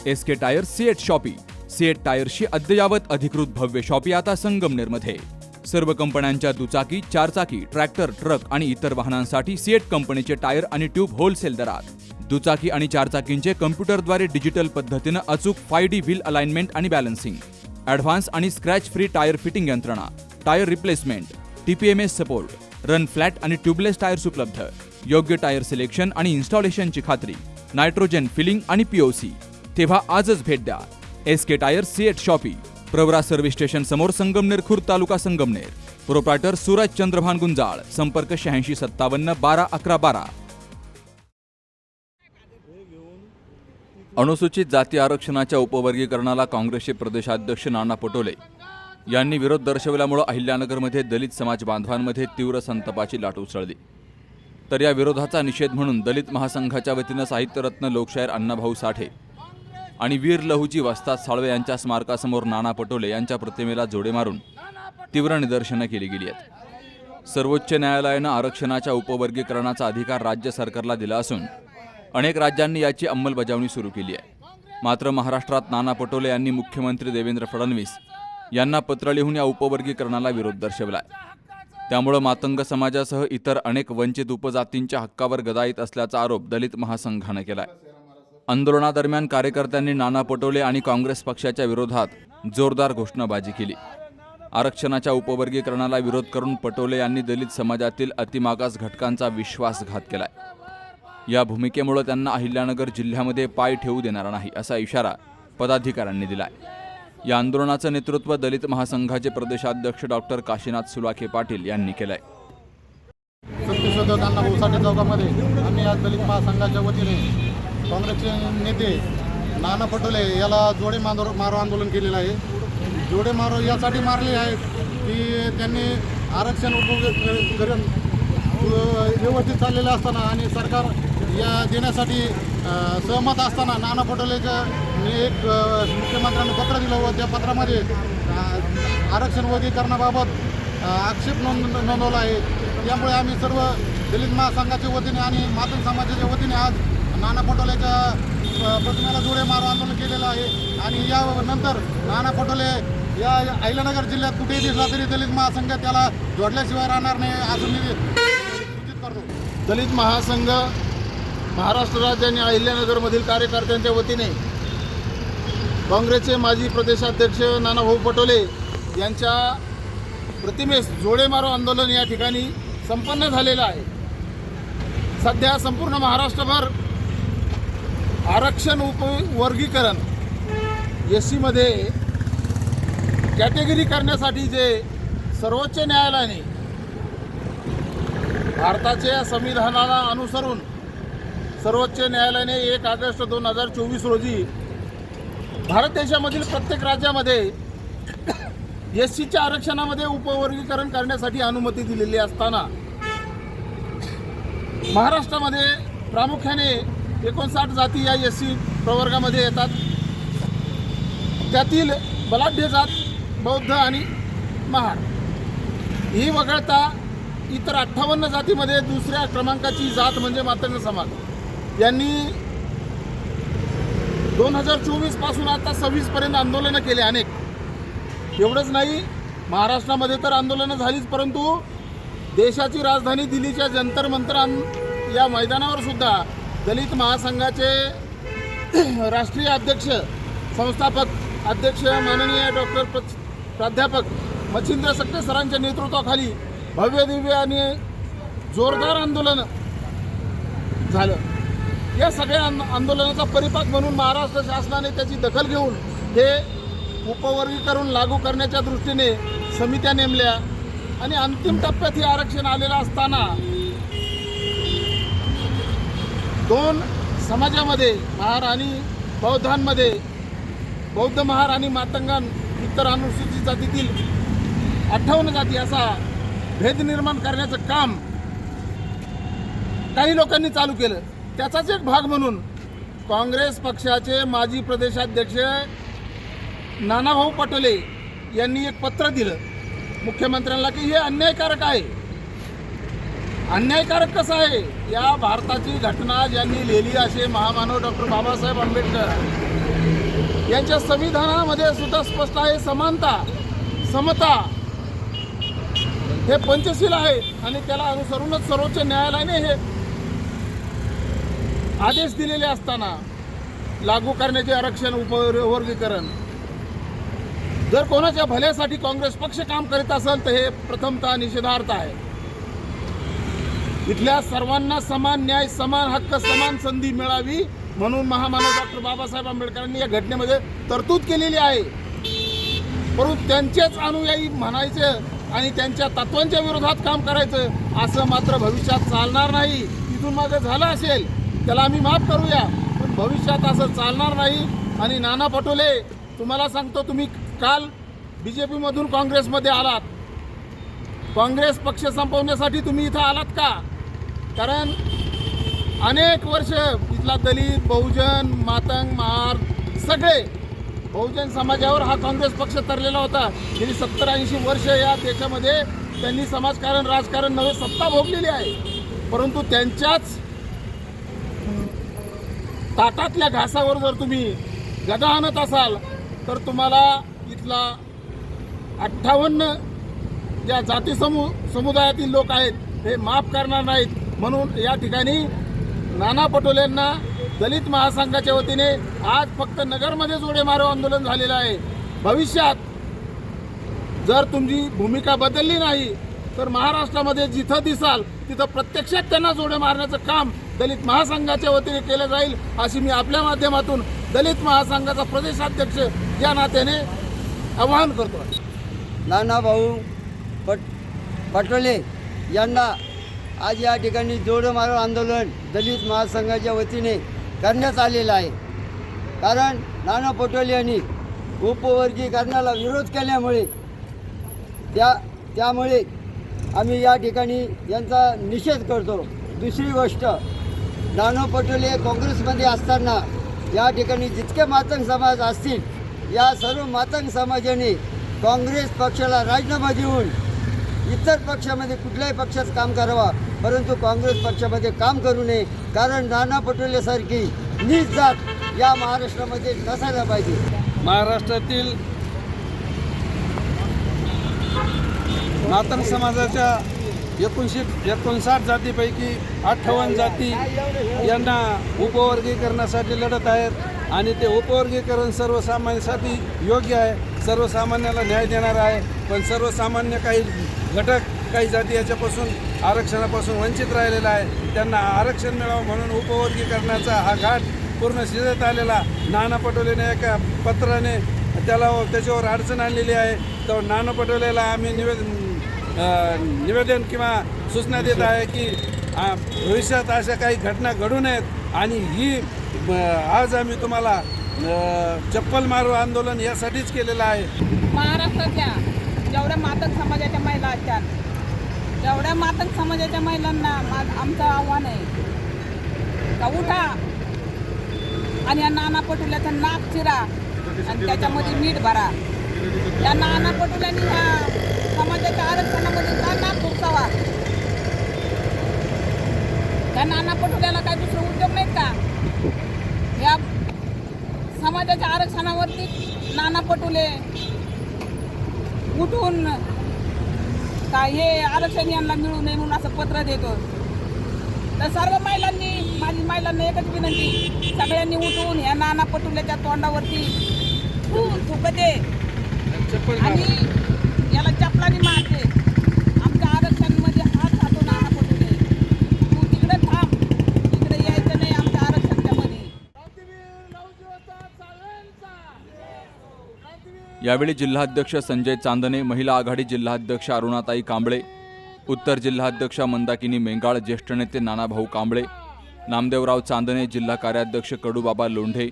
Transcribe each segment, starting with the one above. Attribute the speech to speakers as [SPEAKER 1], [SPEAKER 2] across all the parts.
[SPEAKER 1] SK tyre CEAT shoppe. CEAT टायर्सची अद्ययावत अधिकृत भव्य शॉपी आता संगमनेरमध्ये. सर्व कंपन्यांच्या दुचाकी, चारचाकी, ट्रॅक्टर, ट्रक आणि इतर वाहनांसाठी सिएट कंपनीचे टायर आणि ट्यूब होलसेल दरात. दुचाकी आणि चारचाकींचे कम्प्युटरद्वारे डिजिटल पद्धतीनं अचूक 5D व्हील अलाइनमेंट आणि बॅलन्सिंग, ॲडव्हान्स आणि स्क्रॅच फ्री टायर फिटिंग यंत्रणा, tyre replacement, TPMS support, run flat आणि ट्यूबलेस टायर्स उपलब्ध. योग्य टायर सिलेक्शन आणि इन्स्टॉलेशनची खात्री, नायट्रोजन फिलिंग आणि POC. तेव्हा आजच भेट द्या. SK tyre CEAT shoppe, Pravara service station समोर, संगमनेर खुर्द, तालुका संगमनेर. प्रोप्रायटर सूरज चंद्रभान गुंजाळ. संपर्क 8657 12 11 12. अनुसूचित जाती आरक्षणाच्या उपवर्गीकरणाला काँग्रेसचे प्रदेशाध्यक्ष नाना पटोले यांनी विरोध दर्शवल्यामुळे अहिल्यानगरमध्ये दलित समाज बांधवांमध्ये तीव्र संतापाची लाट उसळली. तर या विरोधाचा निषेध म्हणून दलित महासंघाच्या वतीनं साहित्यरत्न लोकशाहीर अण्णाभाऊ साठे आणि वीर लहुजी वस्ताद साळवे यांच्या स्मारकासमोर नाना पटोले यांच्या प्रतिमेला जोडे मारून तीव्र निदर्शनं केली गेली आहेत. सर्वोच्च न्यायालयानं आरक्षणाच्या उपवर्गीकरणाचा अधिकार राज्य सरकारला दिला असून अनेक राज्यांनी याची अंमलबजावणी सुरू केली आहे. मात्र महाराष्ट्रात नाना पटोले यांनी मुख्यमंत्री देवेंद्र फडणवीस यांना पत्र लिहून या उपवर्गीकरणाला विरोध दर्शवलाय. त्यामुळे मातंग समाजासह इतर अनेक वंचित उपजातींच्या हक्कावर गदा येत असल्याचा आरोप दलित महासंघानं केलाय. आंदोलनादरम्यान कार्यकर्त्यांनी नाना पटोले आणि काँग्रेस पक्षाच्या विरोधात जोरदार घोषणाबाजी केली. आरक्षणाच्या उपवर्गीकरणाला विरोध करून पटोले यांनी दलित समाजातील अतिमागास घटकांचा विश्वासघात केलाय. या भूमिकेमुळे त्यांना अहिल्यानगर जिल्ह्यामध्ये पाय ठेवू देणार नाही असा इशारा पदाधिकाऱ्यांनी दिलाय. या आंदोलनाचं नेतृत्व दलित महासंघाचे प्रदेशाध्यक्ष डॉक्टर काशीनाथ सुलाखे पाटील यांनी केलंय.
[SPEAKER 2] सत्यशोधक अण्णाभाऊ साठे चौकामध्ये आम्ही आज दलित महासंघाच्या वतीने काँग्रेसचे नेते नाना पटोले याला जोडे मारो आंदोलन केलेलं आहे. जोडे मारो यासाठी मारले आहेत की त्यांनी आरक्षण उपवर्गीकरण व्यवस्थित चाललेलं असताना आणि सरकार या देण्यासाठी सहमत असताना नाना पटोलेचं एक मुख्यमंत्र्यांना पत्र दिलं व त्या पत्रामध्ये आरक्षण वर्गीकरणाबाबत आक्षेप नोंदवला आहे. त्यामुळे आम्ही सर्व दलित महासंघाच्या वतीने आणि मातंग समाजाच्या वतीने आज नाना पटोलेच्या प्रतिमेला जोडे मारो आंदोलन केलेलं आहे. आणि यानंतर नाना पटोले या अहिल्यानगर जिल्ह्यात कुठेही दिसला तरी दलित महासंघ त्याला जोडल्याशिवाय राहणार नाही असं मी सूचित करतो.
[SPEAKER 3] दलित महासंघ महाराष्ट्र राज्य आणि अहिल्यानगरमधील कार्यकर्त्यांच्या वतीने काँग्रेसचे माजी प्रदेशाध्यक्ष नानाभाऊ पटोले यांच्या प्रतिमेस जोडे मारो आंदोलन या ठिकाणी संपन्न झालेलं आहे. सध्या संपूर्ण महाराष्ट्रभर आरक्षण उपवर्गीकरण SC मध्ये कॅटेगरी करण्यासाठी जे सर्वोच्च न्यायालयाने भारताच्या संविधानाला अनुसरून सर्वोच्च न्यायालयाने 1 ऑगस्ट 2024 रोजी भारत देशामधील प्रत्येक राज्यामध्ये SCच्या आरक्षणामध्ये उपवर्गीकरण करण्यासाठी अनुमती दिलेली असताना महाराष्ट्रामध्ये प्रामुख्याने 59 जाती या SC प्रवर्गामध्ये येतात. त्यातील बलाढ्य जात बौद्ध आणि महार ही वगळता इतर 58 जातीमध्ये दुसऱ्या क्रमांकाची जात म्हणजे मातंग समाज यांनी 2024 पासून आता 26 पर्यंत आंदोलनं केले अनेक. एवढंच नाही, महाराष्ट्रामध्ये तर आंदोलनं झालीच, परंतु देशाची राजधानी दिल्लीच्या जंतर मंतर या मैदानावर सुद्धा दलित महासंघाचे राष्ट्रीय अध्यक्ष संस्थापक अध्यक्ष माननीय डॉक्टर प्राध्यापक मच्छिंद्र सकटे सरांच्या नेतृत्वाखाली भव्य दिव्य आणि जोरदार आंदोलन झालं. या सगळ्या आंदोलनाचा परिपाक म्हणून महाराष्ट्र शासनाने त्याची दखल घेऊन हे उपवर्गीकरण लागू करण्याच्या दृष्टीने समित्या नेमल्या आणि अंतिम टप्प्यात हे आरक्षण आलेलं असताना 2 समाजामध्ये महार आणि बौद्धांमध्ये बौद्ध महार आणि मातंगान इतर अनुसूचित जातीतील 58 जाती असा भेद निर्माण करण्याचं काम काही लोकांनी चालू केलं. त्याचाच एक भाग म्हणून काँग्रेस पक्षाचे माजी प्रदेशाध्यक्ष नानाभाऊ पटोले यांनी एक पत्र दिलं मुख्यमंत्र्यांना की हे अन्यायकारक आहे. अन्यायकारक कसं आहे? या भारताची घटना ज्यांनी लिहिली असे महामानव डॉक्टर बाबासाहेब आंबेडकर यांच्या संविधानामध्ये सुद्धा स्पष्ट आहे समानता, समता हे पंचशील आहे आणि त्याला अनुसरूनच सर्वोच्च न्यायालयाने हे आदेश दिलेले असताना लागू करण्याचे आरक्षण उपवर्गीकरण जर कोणाच्या भल्यासाठी काँग्रेस पक्ष काम करीत असेल तर हे प्रथमतः निषेधार्थ आहे. इथल्या सर्वांना समान न्याय, समान हक्क, समान संधी मिळावी म्हणून महामानव डॉक्टर बाबासाहेब आंबेडकरांनी या घटनेमध्ये तरतूद केलेली आहे. परंतु त्यांचेच अनुयायी म्हणायचे आणि त्यांच्या तत्वांच्या विरोधात काम करायचं असं मात्र भविष्यात चालणार नाही. इथून मागे झालं असेल त्याला आम्ही माफ करूया, पण भविष्यात असं चालणार नाही. आणि नाना पटोले, तुम्हाला सांगतो, तुम्ही काल BJP मधून काँग्रेसमध्ये आलात. काँग्रेस पक्ष संपवण्यासाठी तुम्ही इथं आलात का? कारण अनेक वर्ष इथला दलित, बहुजन, मातंग, महार सगळे बहुजन समाजावर हा काँग्रेस पक्ष तरलेला होता. गेली 70-80 वर्ष या देशामध्ये त्यांनी समाजकारण, राजकारण नव्हे सत्ता भोगलेली आहे. परंतु त्यांच्याच ताटातल्या घासावर जर तुम्ही गदा आणत असाल तर तुम्हाला इथला 58 ज्या जाती समुदायातील लोक आहेत हे माफ करणार नाहीत. म्हणून या ठिकाणी नाना पटोलेंना दलित महासंघाच्या वतीने आज फक्त नगरमध्ये जोडे मारो आंदोलन झालेलं आहे. भविष्यात जर तुमची भूमिका बदलली नाही तर महाराष्ट्रामध्ये जिथं दिसाल तिथं प्रत्यक्षात त्यांना जोडे मारण्याचं काम दलित महासंघाच्या वतीने केलं जाईल अशी मी आपल्या माध्यमातून दलित महासंघाचा प्रदेशाध्यक्ष या नात्याने आवाहन करतो.
[SPEAKER 4] नाना भाऊ पटोले यांना आज या ठिकाणी जोडे मारो आंदोलन दलित महासंघाच्या वतीने करण्यात आलेलं आहे. कारण नाना पटोले यांनी उपवर्गीकरणाला विरोध केल्यामुळे त्यामुळे आम्ही या ठिकाणी यांचा निषेध करतो. दुसरी गोष्ट, नाना पटोले काँग्रेसमध्ये असताना या ठिकाणी जितके मातंग समाज असतील या सर्व मातंग समाजाने काँग्रेस पक्षाला राजीनामा देऊन इतर पक्षामध्ये कुठल्याही पक्षात काम करावा, परंतु काँग्रेस पक्षामध्ये काम करू नये. कारण नाना पटोलेसारखी नीच जात या महाराष्ट्रामध्ये नसायला पाहिजे.
[SPEAKER 5] महाराष्ट्रातील मातंग समाजाच्या 59 जातीपैकी 58 जाती यांना उपवर्गीकरणासाठी लढत आहेत आणि ते उपवर्गीकरण सर्वसामान्यांसाठी योग्य आहे, सर्वसामान्याला न्याय देणार आहे. पण सर्वसामान्य काही घटक, काही जाती याच्यापासून आरक्षणापासून वंचित राहिलेला आहे. त्यांना आरक्षण मिळावं म्हणून उपवर्गीकरणाचा हा घाट पूर्ण शिजत आलेला. नाना पटोलेने एका पत्राने त्याच्यावर अडचण आणलेली आहे. तर नाना पटोलेला आम्ही निवेदन किंवा सूचना देत आहे की भविष्यात अशा काही घटना घडू नयेत आणि ही आज आम्ही तुम्हाला चप्पल मारो आंदोलन यासाठीच केलेलं आहे.
[SPEAKER 6] महाराष्ट्राच्या जेवढ्या मातंग समाजाच्या महिला असतात तेवढ्या मातंग समाजाच्या महिलांना आमचं आव्हान आहे का उठा आणि या नाना पटोल्याचं नाक चिरा आणि त्याच्यामध्ये मीठ भरा. या नाना पटोल्यांनी ह्या समाजाच्या आरक्षणामध्ये का नाक घुसावा? त्या नाना पटोल्याला काय दुसरं उद्योग नाहीत का? या समाजाच्या आरक्षणावरती नाना पटोले उठून का हे आरक्षण यांना मिळू नये म्हणून असं पत्र देतो. तर सर्व महिलांनी, माझी महिलांना एकच विनंती, सगळ्यांनी उठून या नाना पटोलेच्या तोंडावरती थुकते आणि याला चपलानी मारते. आमच्या आरक्षणामध्ये हात घालतो नाना पटोले, तू तिकडे थांब, इकडे यायचं नाही आमच्या आरक्षणाच्या मध्ये.
[SPEAKER 1] यावेळी जिल्हाध्यक्ष संजय चांदणे, महिला आघाडी जिल्हाध्यक्ष अरुणाताई कांबळे, उत्तर जिल्हाध्यक्ष मंदाकिनी मेंगाळ, ज्येष्ठ नेते नानाभाऊ कांबळे, नामदेवराव चांदणे, जिल्हा कार्याध्यक्ष कडूबाबा लोंढे,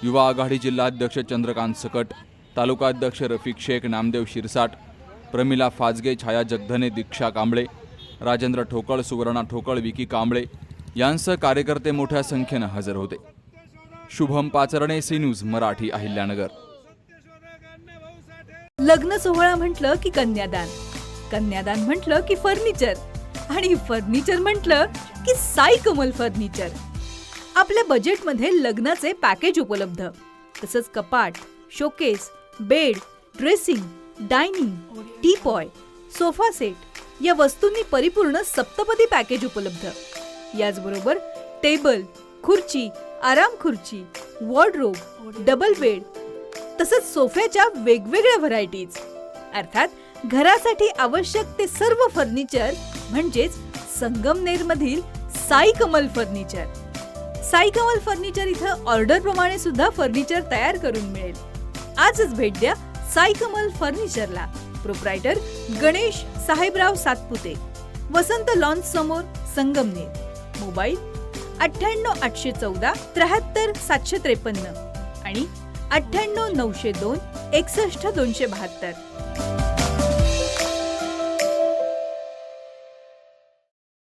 [SPEAKER 1] युवा आघाडी जिल्हाध्यक्ष चंद्रकांत सकट, तालुकाध्यक्ष रफिक शेख, नामदेव शिरसाट, प्रमिला फाजगे, छाया जगधने, दीक्षा कांबळे, राजेंद्र ठोकळ, सुवर्णा ठोकळ, विकी कांबळे यांसह कार्यकर्ते मोठ्या संख्येनं हजर होते. Shubham Pacharne, C News Marathi, Ahilyanagar.
[SPEAKER 7] लग्न सोहळा म्हटलं की कन्यादान, कन्यादान म्हटलं की फर्निचर आणि फर्निचर म्हटलं की साई कमल फर्निचर. आपल्या बजेटमध्ये लग्नाचे पॅकेज उपलब्ध. तसंच कपाट, showcase, bed, dressing, dining, teapoy, sofa set या वस्तूंनी परिपूर्ण सप्तपदी पॅकेज उपलब्ध. याचबरोबर टेबल, खुर्ची, आराम खुर्ची, वॉर्डरोब, डबल बेड तसंच सोफ्याच्या वेगवेगळ्या व्हरायटीज. अर्थात घरासाठी आवश्यक ते सर्व फर्निचर म्हणजेच संगमनेरमधील साई कमल फर्निचर. साई कमल फर्निचर इथं ऑर्डर प्रमाणे सुद्धा फर्निचर तयार करून मिळेल. आजच भेट द्या साई कमल फर्निचरला. प्रोप्रायटर गणेश साहेबराव सातपुते, वसंत लॉन्च समोर, संगमनेर. मोबाईल 98 814 73 753 आणि 98 902 61 272.